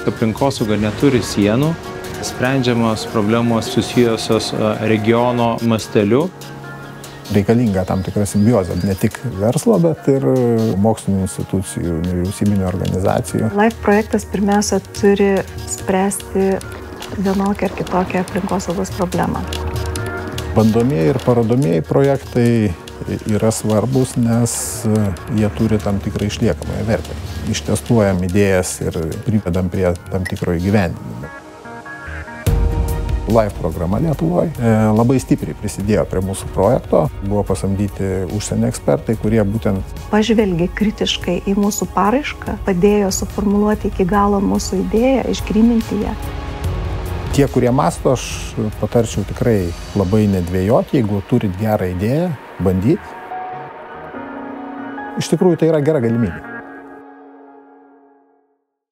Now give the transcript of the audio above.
Aplinkosauga neturi sienų, sprendžiamos problemos susijusios regiono masteliu. Reikalinga tam tikra simbiozė, ne tik verslo, bet ir mokslinių institucijų, nevyriausybinių organizacijų. LIFE projektas pirmiausia turi spręsti vienokią ar kitokią aplinkosaugos problemą. Bandomieji ir parodomieji projektai yra svarbus, nes jie turi tam tikrą išliekamąją vertę. Ištestuojam idėjas ir privedam prie tam tikro įgyvendinimo. LIFE programa Lietuvoje labai stipriai prisidėjo prie mūsų projekto. Buvo pasamdyti užsienio ekspertai, kurie būtent pažvelgė kritiškai į mūsų paraišką, padėjo suformuluoti iki galo mūsų idėją, išgryninti ją. Tie, kurie mąsto, aš patarčiau tikrai labai nedvejoti, jeigu turit gerą idėją, bandyti. Iš tikrųjų, tai yra gera galimybė.